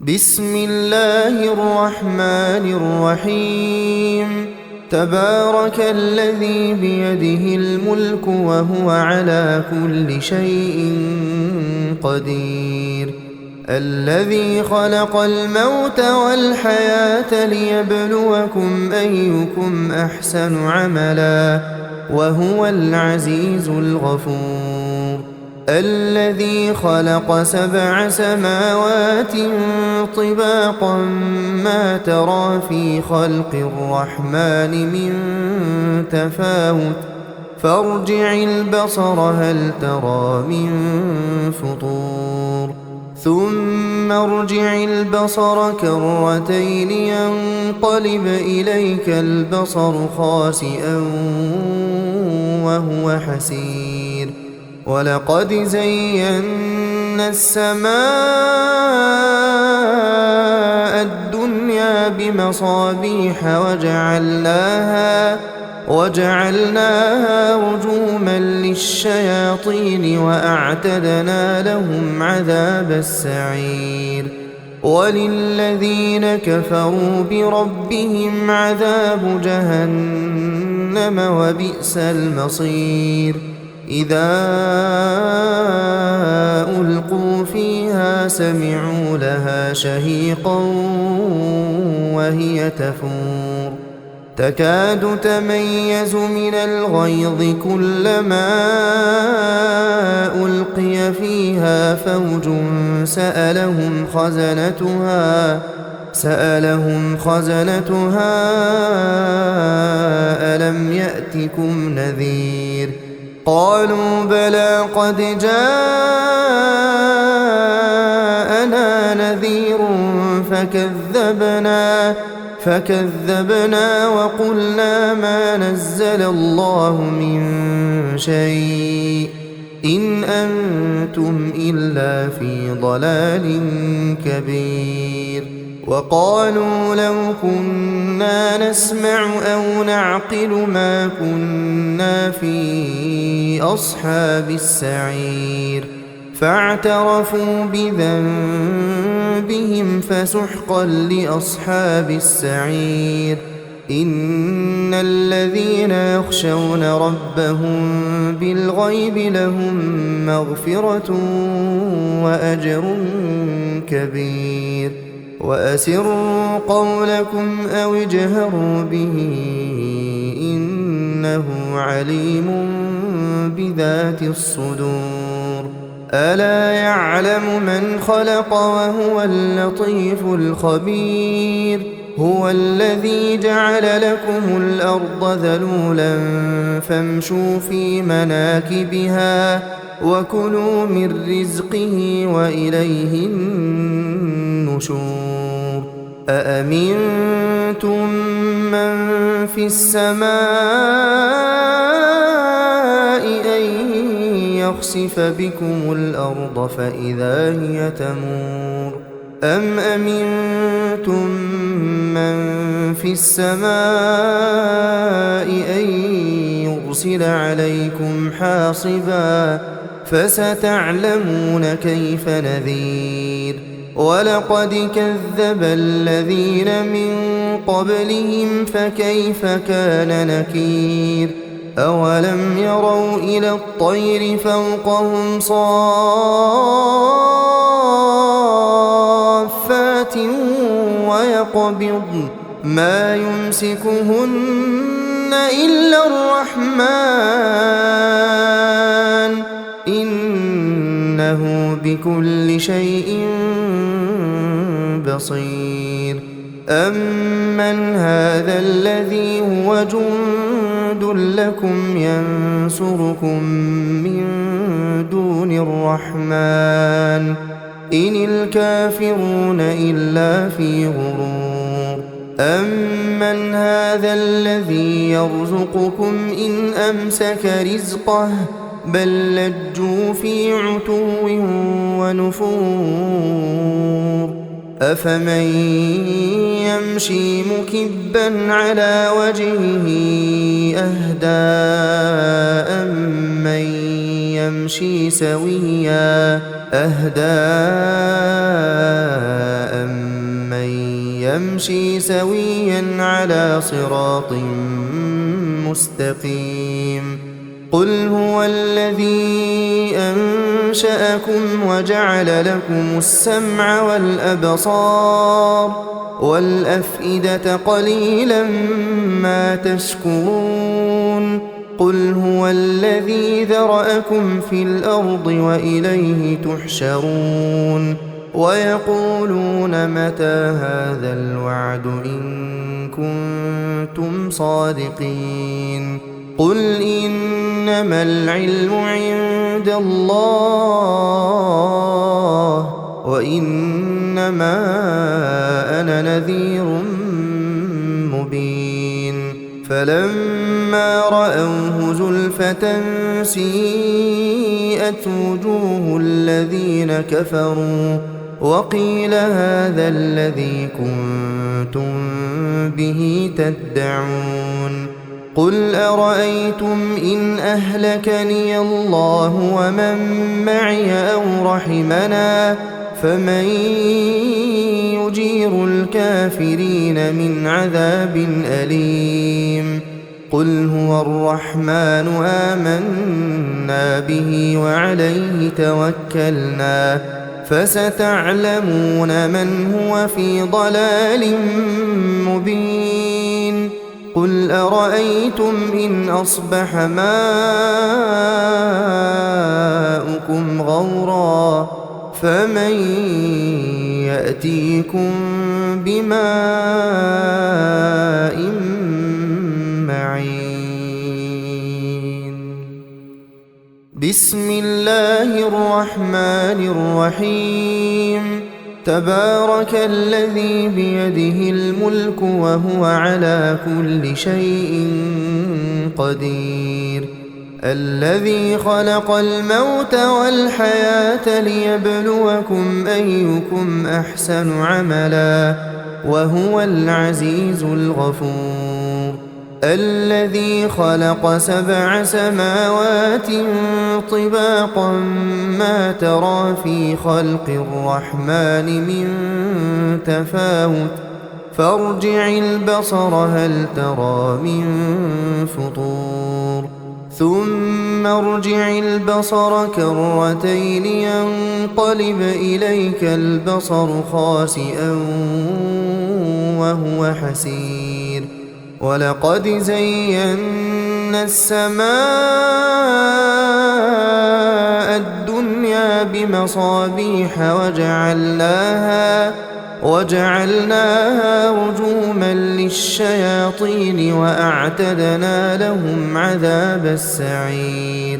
بسم الله الرحمن الرحيم. تبارك الذي بيده الملك وهو على كل شيء قدير. الذي خلق الموت والحياة ليبلوكم أيكم أحسن عملا وهو العزيز الغفور. الذي خلق 7 سماوات طباقا ما ترى في خلق الرحمن من تفاوت فارجع البصر هل ترى من فطور ثم ارجع البصر كرتين ينقلب إليك البصر خاسئا وهو حسير. ولقد زينا السماء الدنيا بمصابيح وجعلناها رجوما للشياطين وأعتدنا لهم عذاب السعير. وللذين كفروا بربهم عذاب جهنم وبئس المصير. إذا ألقوا فيها سمعوا لها شهيقا وهي تفور تكاد تميز من الغيظ كلما ألقي فيها فوج سألهم خزنتها ألم يأتكم نذير قالوا بلى قد جاءنا نذير فكذبنا وقلنا ما نزل الله من شيء إن أنتم إلا في ضلال كبير. وقالوا لو كنا نسمع أو نعقل ما كنا في أصحاب السعير فاعترفوا بذنبهم فسحقا لأصحاب السعير. إن الذين يخشون ربهم بالغيب لهم مغفرة وأجر كبير. وأسروا قولكم أو اجهروا به إنه عليم بذات الصدور. ألا يعلم من خلق وهو اللطيف الخبير. هو الذي جعل لكم الأرض ذلولا فامشوا في مناكبها وكلوا من رزقه وإليه النشور. أأمنتم من في السماء أن يخسف بكم الأرض فإذا هي تمور أم أمنتم من في السماء أن يرسل عليكم حاصبا فستعلمون كيف نذير. ولقد كذب الذين من قبلهم فكيف كان نكير. أولم يروا إلى الطير فوقهم صافات ويقبضن ما يمسكهن إلا الرحمن إنه بكل شيء بصير. أمن هذا الذي هو جند لكم ينصركم من دون الرحمن إن الكافرون إلا في غرور. أمن هذا الذي يرزقكم إن أمسك رزقه بل لجوا في عتو ونفور. أفمن يمشي مكبا على وجهه أهدى أمن يمشي سويا أهدى نمشي سويا على صراط مستقيم قل هو الذي أنشأكم وجعل لكم السمع والأبصار والأفئدة قليلا ما تشكرون قل هو الذي ذرأكم في الأرض وإليه تحشرون ويقولون متى هذا الوعد إن كنتم صادقين قل إنما العلم عند الله وإنما أنا نذير مبين فلما رأوه زلفة سيئت وجوه الذين كفروا وقيل هذا الذي كنتم به تدعون قل أرأيتم إن أهلكني الله ومن معي أو رحمنا فمن يجير الكافرين من عذاب أليم قل هو الرحمن آمنا به وعليه توكلنا فستعلمون من هو في ضلال مبين قل أرأيتم إن أصبح ماؤكم غورا فمن يأتيكم بماء معين بسم الله الرحمن الرحيم تبارك الذي بيده الملك وهو على كل شيء قدير الذي خلق الموت والحياة ليبلوكم أيكم أحسن عملا وهو العزيز الغفور الذي خلق 7 سماوات طباقا ما ترى في خلق الرحمن من تفاوت فارجع البصر هل ترى من فطور ثم ارجع البصر كرتين ينقلب إليك البصر خاسئا وهو حسير ولقد زينا السماء الدنيا بمصابيح وجعلناها رجوما للشياطين وأعتدنا لهم عذاب السعير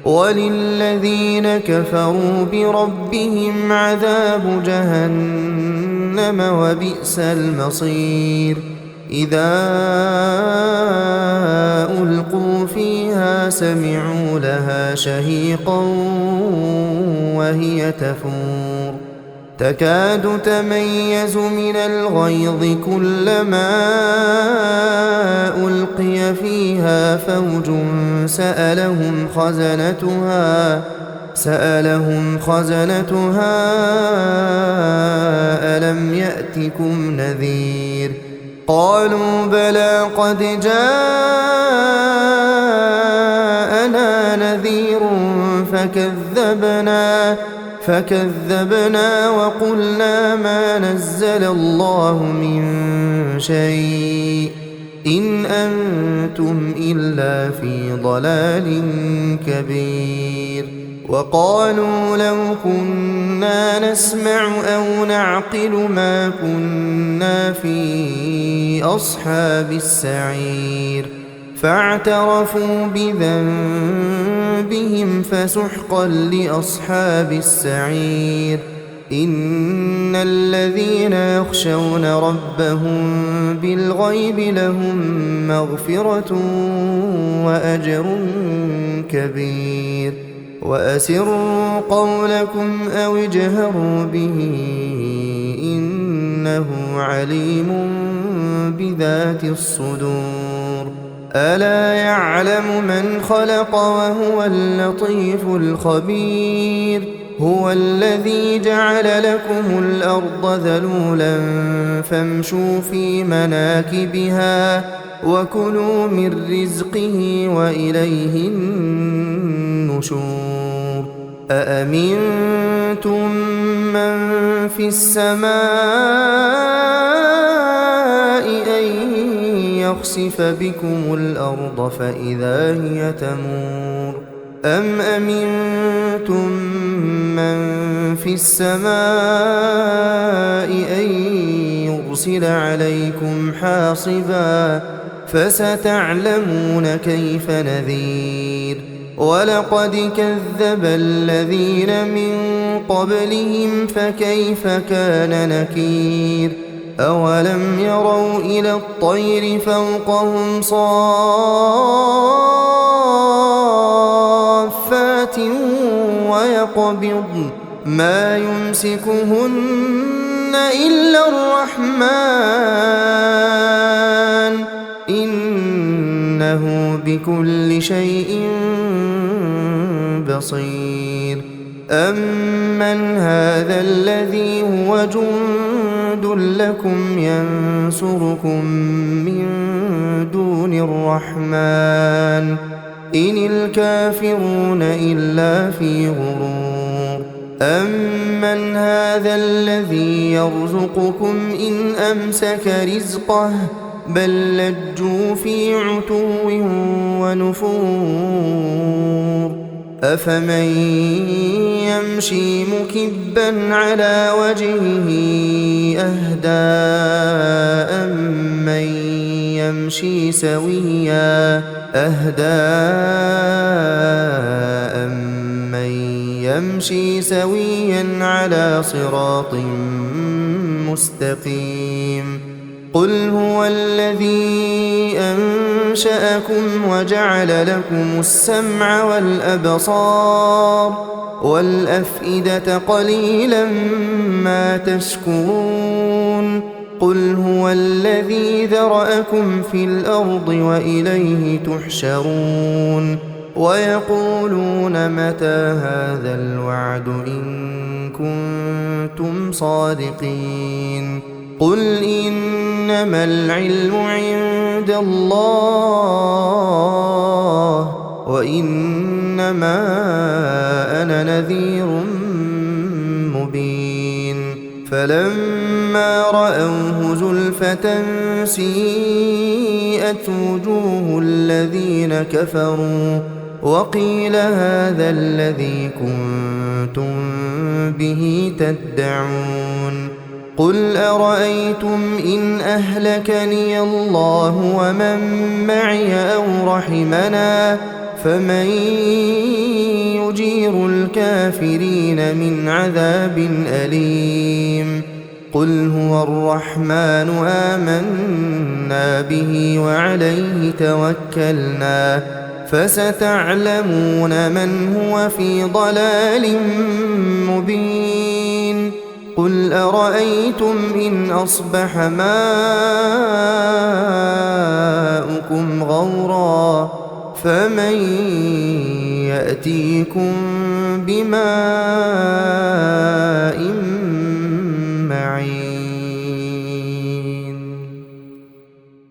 وللذين كفروا بربهم عذاب جهنم وبئس المصير إذا ألقوا فيها سمعوا لها شهيقا وهي تفور تكاد تميز من الغيظ كلما ألقي فيها فوج سألهم خزنتها ألم يأتكم نذير قالوا بلى قد جاءنا نذير فكذبنا وقلنا ما نزل الله من شيء إن أنتم إلا في ضلال كبير وقالوا لو كنا نسمع أو نعقل ما كنا في أصحاب السعير فاعترفوا بذنبهم فسحقا لأصحاب السعير إن الذين يخشون ربهم بالغيب لهم مغفرة وأجر كبير وأسروا قولكم أو اجهروا به إنه عليم بذات الصدور ألا يعلم من خلق وهو اللطيف الخبير هو الذي جعل لكم الأرض ذلولا فامشوا في مناكبها وكلوا من رزقه وإليه النشور أأمنتم من في السماء أن يخسف بكم الأرض فإذا هي تمور أم أمنتم من في السماء أن يرسل عليكم حاصبا فستعلمون كيف نذير ولقد كذب الذين من قبلهم فكيف كان نكير أولم يروا إلى الطير فوقهم صافات ويقبضن ما يمسكهن إلا الرحمن إنه بكل شيء بصير أمن هذا الذي هو جند لكم ينصركم من دون الرحمن إن الكافرون إلا في غرور أمن هذا الذي يرزقكم إن أمسك رزقه بل لجوا في عتو ونفور أفمن يمشي مكبا على وجهه أهدى أمن يمشي سويا على صراط مستقيم قل هو الذي أنشأكم وجعل لكم السمع والأبصار والأفئدة قليلا ما تشكرون قل هو الذي ذرأكم في الأرض وإليه تحشرون ويقولون متى هذا الوعد إن كنتم صادقين قل إنما العلم عند الله وإنما أنا نذير مبين فلما رأوه زلفة سيئت وجوه الذين كفروا وقيل هذا الذي كنتم به تدعون قل أرأيتم إن أهلكني الله ومن معي أو رحمنا فمن يجير الكافرين من عذاب أليم قل هو الرحمن آمنا به وعليه توكلنا فستعلمون من هو في ضلال مبين قل أرأيتم إن أصبح ماؤكم غورا فمن يأتيكم بماء معين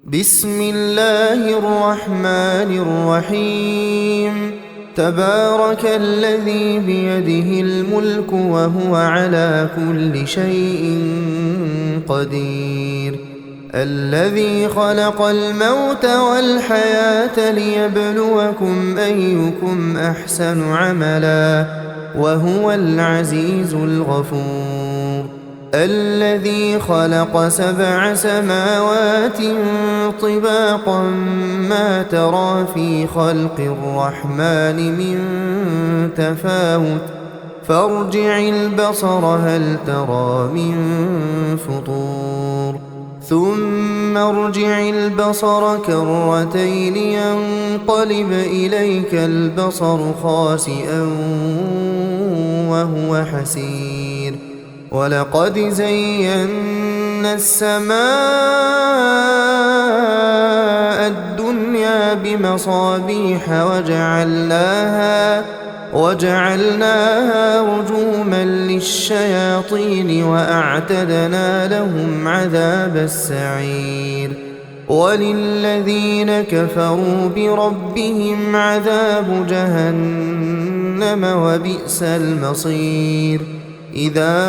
بسم الله الرحمن الرحيم تبارك الذي بيده الملك وهو على كل شيء قدير الذي خلق الموت والحياة ليبلوكم أيكم أحسن عملا وهو العزيز الغفور الذي خلق 7 سماوات طباقا ما ترى في خلق الرحمن من تفاوت فارجع البصر هل ترى من فطور ثم ارجع البصر كرتين ينقلب إليك البصر خاسئا وهو حسير ولقد زينا السماء الدنيا بمصابيح وجعلناها رجوما للشياطين وأعتدنا لهم عذاب السعير وللذين كفروا بربهم عذاب جهنم وبئس المصير إذا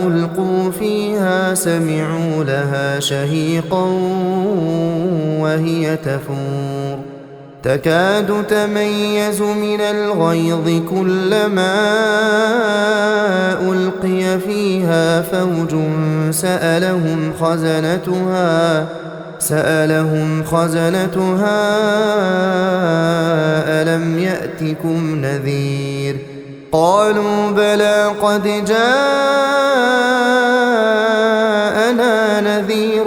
ألقوا فيها سمعوا لها شهيقا وهي تفور تكاد تميز من الغيظ كلما ألقي فيها فوج سألهم خزنتها ألم يأتكم نذير قالوا بلى قد جاءنا نذير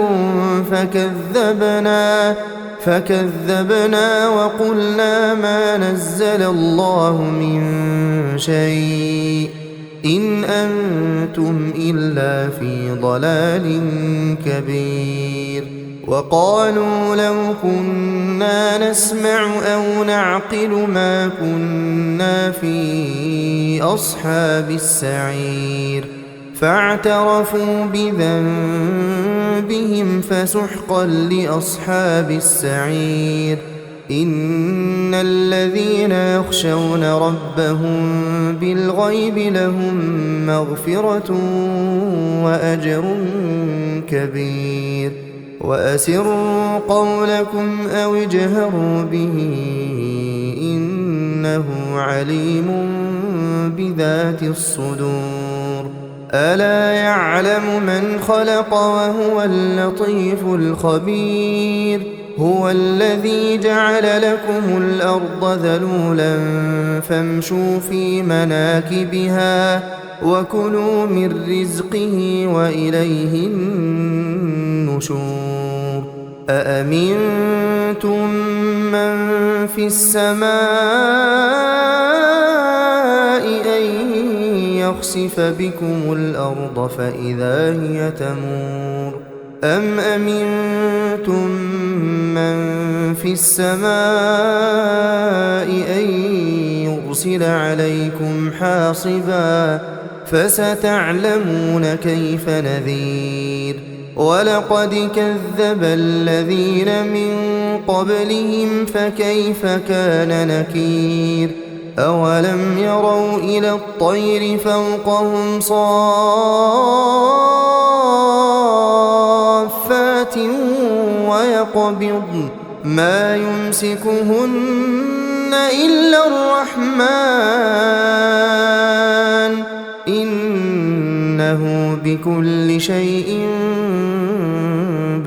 فكذبنا وقلنا ما نزل الله من شيء إن أنتم إلا في ضلال كبير وقالوا لو كنا نسمع أو نعقل ما كنا في أصحاب السعير فاعترفوا بذنبهم فسحقا لأصحاب السعير إن الذين يخشون ربهم بالغيب لهم مغفرة وأجر كبير وأسروا قولكم أو اجهروا به إنه عليم بذات الصدور ألا يعلم من خلق وهو اللطيف الخبير هو الذي جعل لكم الأرض ذلولا فامشوا في مناكبها وكلوا من رزقه وإليه النشور أأمنتم من في السماء أن يخسف بكم الأرض فإذا هي تمور أم أمنتم من في السماء أن يرسل عليكم حاصبا فستعلمون كيف نذير ولقد كذب الذين من قبلهم فكيف كان نكير أولم يروا إلى الطير فوقهم صافات ويقبضن ما يمسكهن إلا الرحمن إنه بكل شيء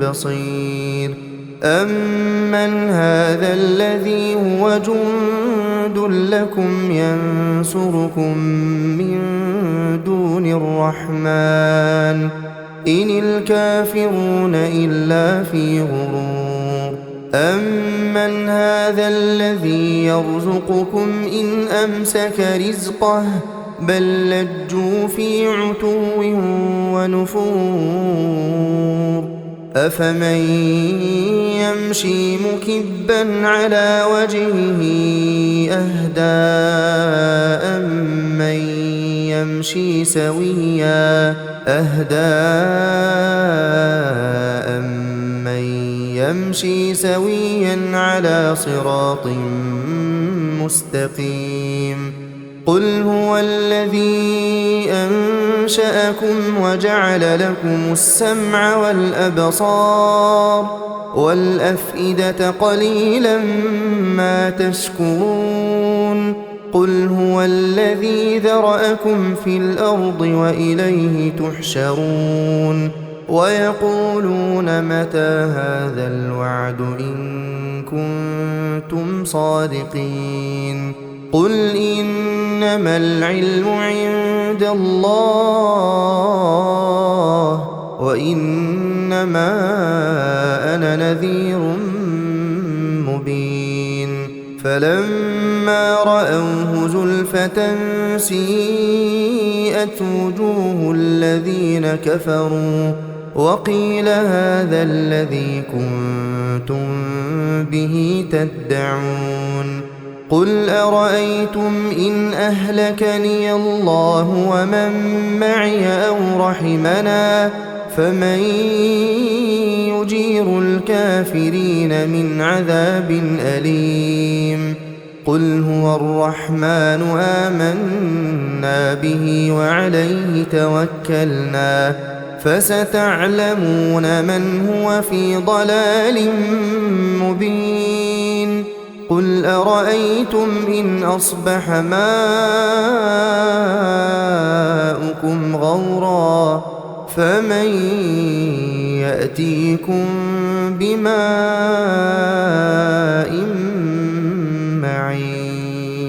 بصير أمن هذا الذي هو جند لكم ينصركم من دون الرحمن إن الكافرون إلا في غرور أمن هذا الذي يرزقكم إن أمسك رزقه بل لجوا في عتو ونفور أفمن يمشي مكبا على وجهه أهدى أمن يمشي سويا على صراط مستقيم قل هو الذي أنشأكم وجعل لكم السمع والأبصار والأفئدة قليلا ما تشكرون قل هو الذي ذرأكم في الأرض وإليه تحشرون ويقولون متى هذا الوعد إن كنتم صادقين قل إنما العلم عند الله وإنما أنا نذير مبين فلما رأوه زلفة سيئت وجوه الذين كفروا وقيل هذا الذي كنتم به تدعون قل أرأيتم إن أهلكني الله ومن معي أو رحمنا فمن يجير الكافرين من عذاب أليم قل هو الرحمن آمنا به وعليه توكلنا فستعلمون من هو في ضلال مبين قل أرأيتم إن أصبح ماؤكم غورا فمن يأتيكم بماء معين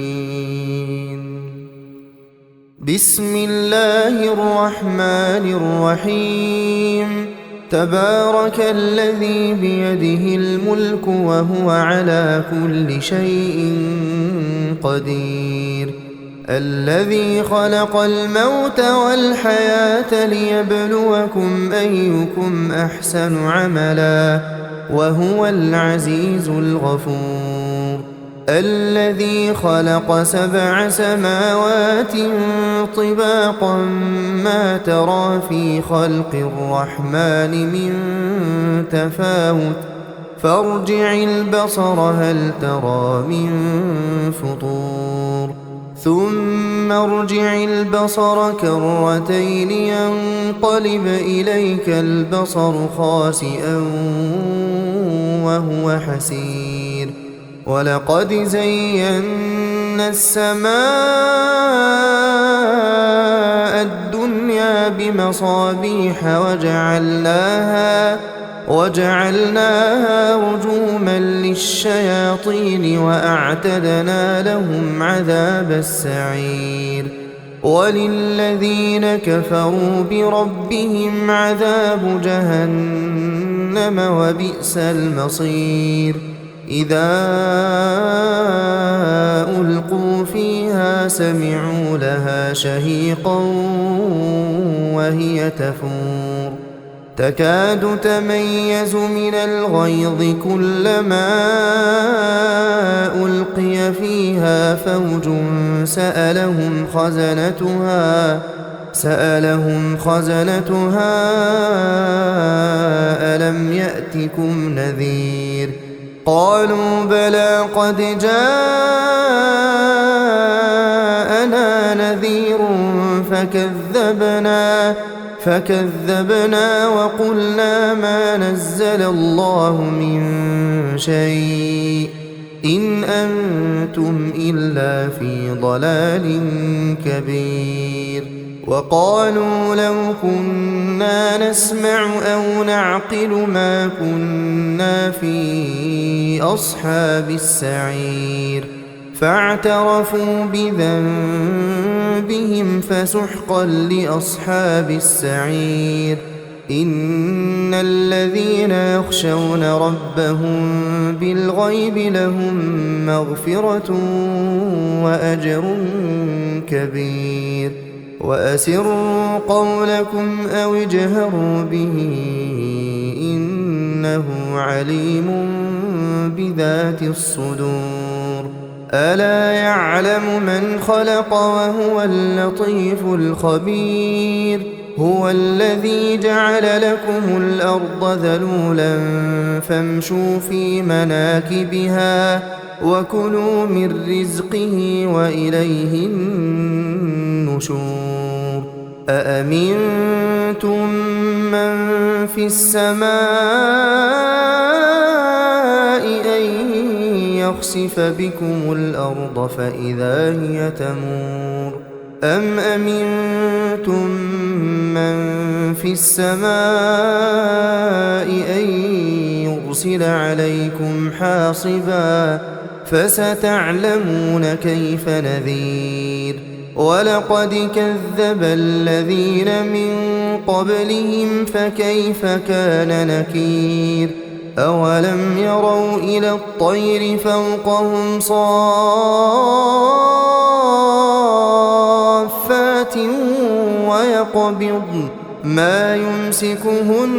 بسم الله الرحمن الرحيم تبارك الذي بيده الملك وهو على كل شيء قدير الذي خلق الموت والحياة ليبلوكم أيكم أحسن عملا وهو العزيز الغفور الذي خلق 7 سماوات طباقا ما ترى في خلق الرحمن من تفاوت فارجع البصر هل ترى من فطور ثم ارجع البصر كرتين ينقلب إليك البصر خاسئا وهو حسير ولقد زينا السماء الدنيا بمصابيح وجعلناها رجوما للشياطين وأعتدنا لهم عذاب السعير وللذين كفروا بربهم عذاب جهنم وبئس المصير إذا ألقوا فيها سمعوا لها شهيقا وهي تفور تكاد تميز من الغيظ كلما ألقي فيها فوج سألهم خزنتها ألم يأتكم نذير قالوا بلى قد جاءنا نذير فكذبنا وقلنا ما نزل الله من شيء إن أنتم إلا في ضلال كبير وقالوا لو كنا نسمع أو نعقل ما كنا في أصحاب السعير فاعترفوا بذنبهم فسحقا لأصحاب السعير إن الذين يخشون ربهم بالغيب لهم مغفرة وأجر كبير وأسروا قولكم أو اجهروا به إنه عليم بذات الصدور ألا يعلم من خلق وهو اللطيف الخبير هو الذي جعل لكم الأرض ذلولا فامشوا في مناكبها وكلوا من رزقه وإليه النشور أأمنتم من في السماء أن يخسف بكم الأرض فإذا هي تمور أم أمنتم من في السماء أن يرسل عليكم حاصبا فستعلمون كيف نذير ولقد كذب الذين من قبلهم فكيف كان نكير أولم يروا إلى الطير فوقهم صافات ويقبضن ما يمسكهن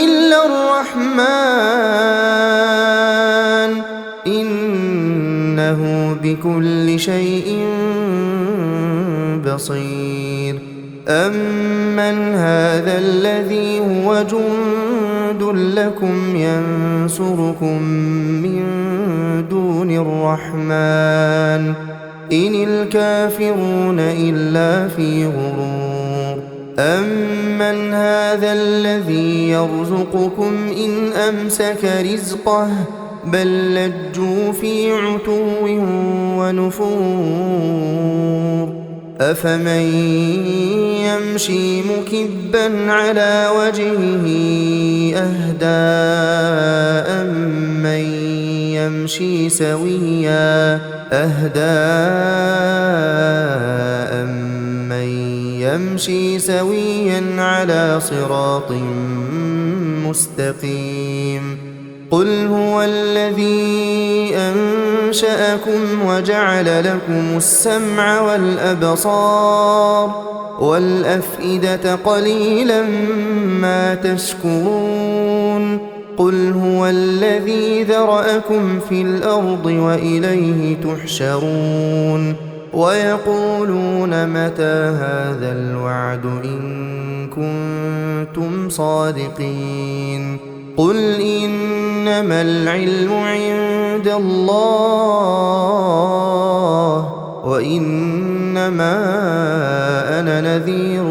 إلا الرحمن إنه بكل شيء بصير أمن هذا الذي هو جند لكم ينصركم من دون الرحمن إن الكافرون إلا في غرور أمن هذا الذي يرزقكم إن أمسك رزقه بل لجوا في عتو ونفور أفمن يمشي مكبا على وجهه أهدى أمن يمشي سويا على صراط مستقيم قل هو الذي أنشأكم وجعل لكم السمع والأبصار والأفئدة قليلا ما تشكرون قل هو الذي ذرأكم في الأرض وإليه تحشرون ويقولون متى هذا الوعد إن كنتم صادقين قل إنما العلم عند الله وإنما أنا نذير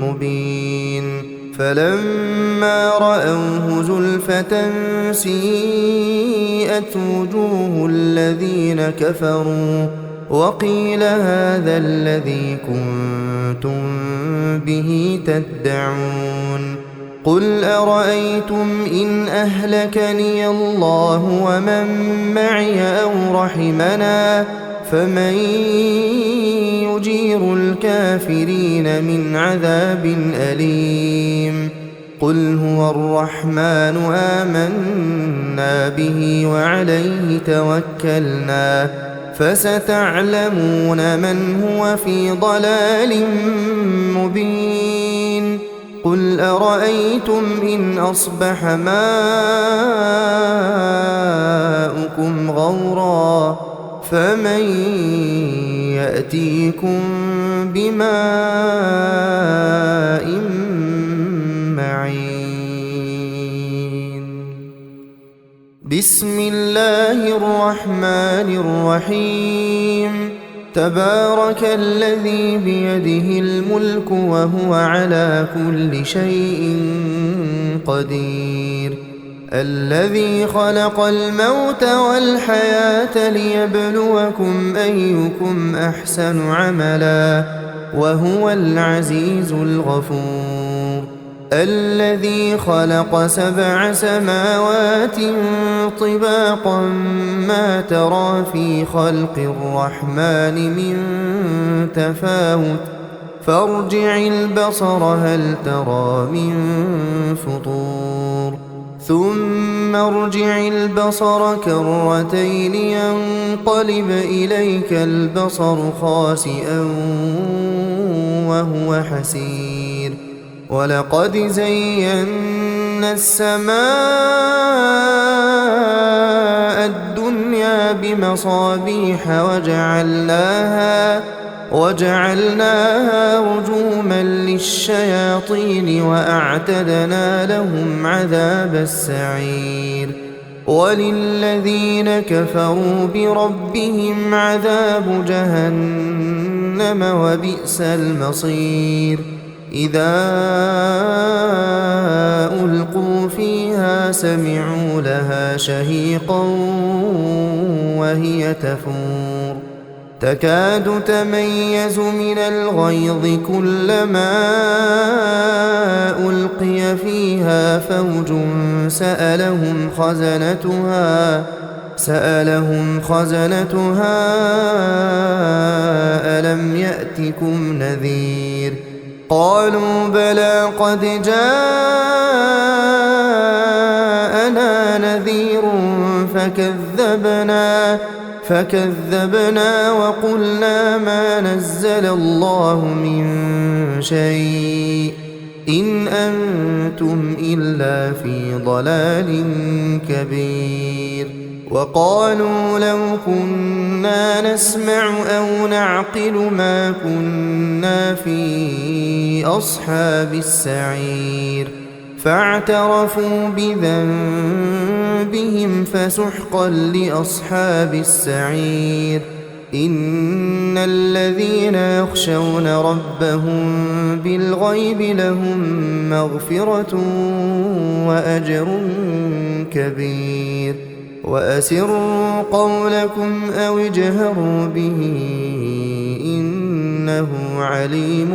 مبين فلما رأوه زلفة سيئت وجوه الذين كفروا وقيل هذا الذي كنتم به تدعون قل أرأيتم إن أهلكني الله ومن معي أو رحمنا فمن يجير الكافرين من عذاب أليم قل هو الرحمن آمنا به وعليه توكلنا فستعلمون من هو في ضلال مبين قل أرأيتم إن أصبح ماؤكم غورا فمن يأتيكم بماء معين بسم الله الرحمن الرحيم تبارك الذي بيده الملك وهو على كل شيء قدير الذي خلق الموت والحياة ليبلوكم أيكم أحسن عملا وهو العزيز الغفور الذي خلق 7 سماوات طباقا ما ترى في خلق الرحمن من تفاوت فارجع البصر هل ترى من فطور ثم ارجع البصر كرتين ينقلب إليك البصر خاسئا وهو حسير ولقد زينا السماء الدنيا بمصابيح وجعلناها رجوما للشياطين وأعتدنا لهم عذاب السعير وللذين كفروا بربهم عذاب جهنم وبئس المصير إذا ألقوا فيها سمعوا لها شهيقا وهي تفور تكاد تميز من الغيظ كلما ألقي فيها فوج سألهم خزنتها ألم يأتكم نذير قالوا بلى قد جاءنا نذير فكذبنا وقلنا ما نزل الله من شيء إن أنتم إلا في ضلال كبير وقالوا لو كنا نسمع أو نعقل ما كنا في أصحاب السعير فاعترفوا بذنبهم فسحقا لأصحاب السعير إن الذين يخشون ربهم بالغيب لهم مغفرة وأجر كبير وأسروا قولكم أو اجهروا به إنه عليم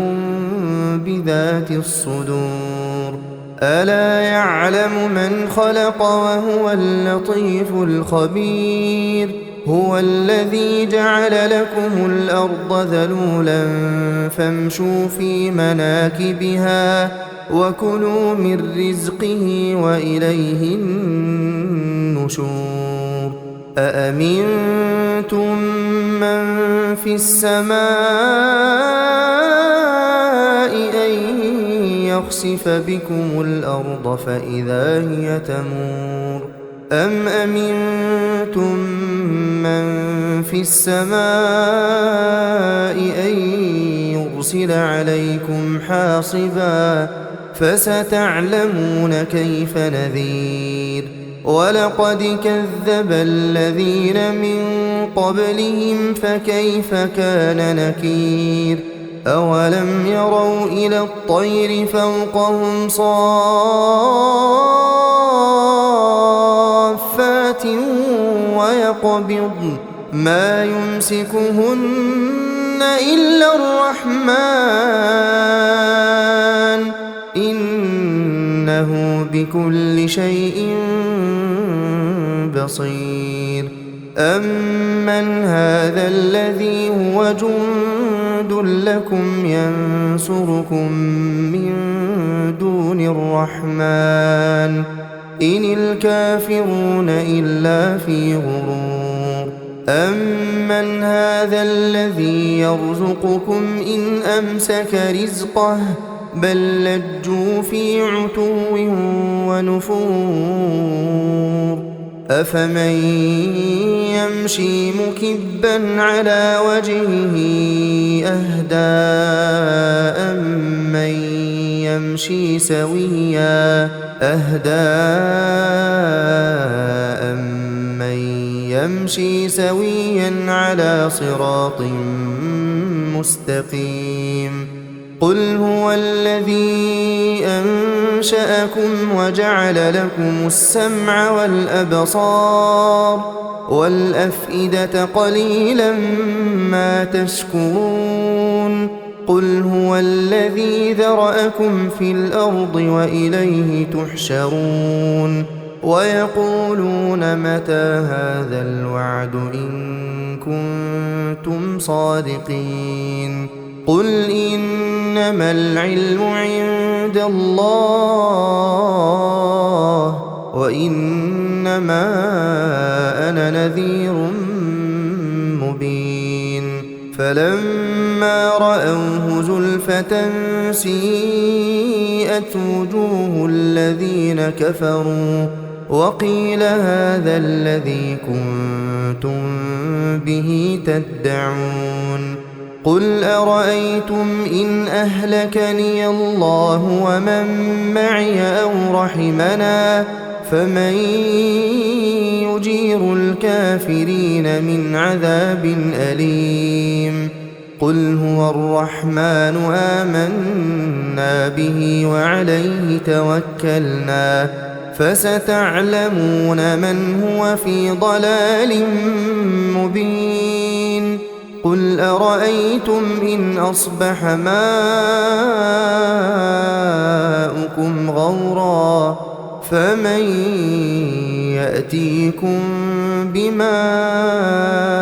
بذات الصدور ألا يعلم من خلق وهو اللطيف الخبير هو الذي جعل لكم الأرض ذلولا فامشوا في مناكبها وكلوا من رزقه وإليه النشور أأمنتم من في السماء أن يخسف بكم الأرض فإذا هي تمور أم أمنتم من في السماء أن يرسل عليكم حاصبا فستعلمون كيف نذير ولقد كذب الذين من قبلهم فكيف كان نكير أولم يروا إلى الطير فوقهم صافات ويقبضن ما يمسكهن إلا الرحمن إنه بكل شيء بصير أمن هذا الذي هو جند لكم ينصركم من دون الرحمن إن الكافرون إلا في غرور أمن هذا الذي يرزقكم إن أمسك رزقه بل لجوا في عتو ونفور أفمن يمشي مكبا على وجهه أهدى أمن يمشي سويا على صراط مستقيم قل هو الذي أنشأكم وجعل لكم السمع والأبصار والأفئدة قليلا ما تشكرون قل هو الذي ذرأكم في الأرض وإليه تحشرون ويقولون متى هذا الوعد إن كنتم صادقين قل إنما العلم عند الله وإنما أنا نذير مبين فلما رأوه زلفة سيئت وجوه الذين كفروا وقيل هذا الذي كنتم به تدعون قل أرأيتم إن أهلكني الله ومن معي أو رحمنا فمن يجير الكافرين من عذاب أليم قل هو الرحمن آمنا به وعليه توكلنا فستعلمون من هو في ضلال مبين قل أرأيتم إن أصبح ماؤكم غورا فمن يأتيكم بماء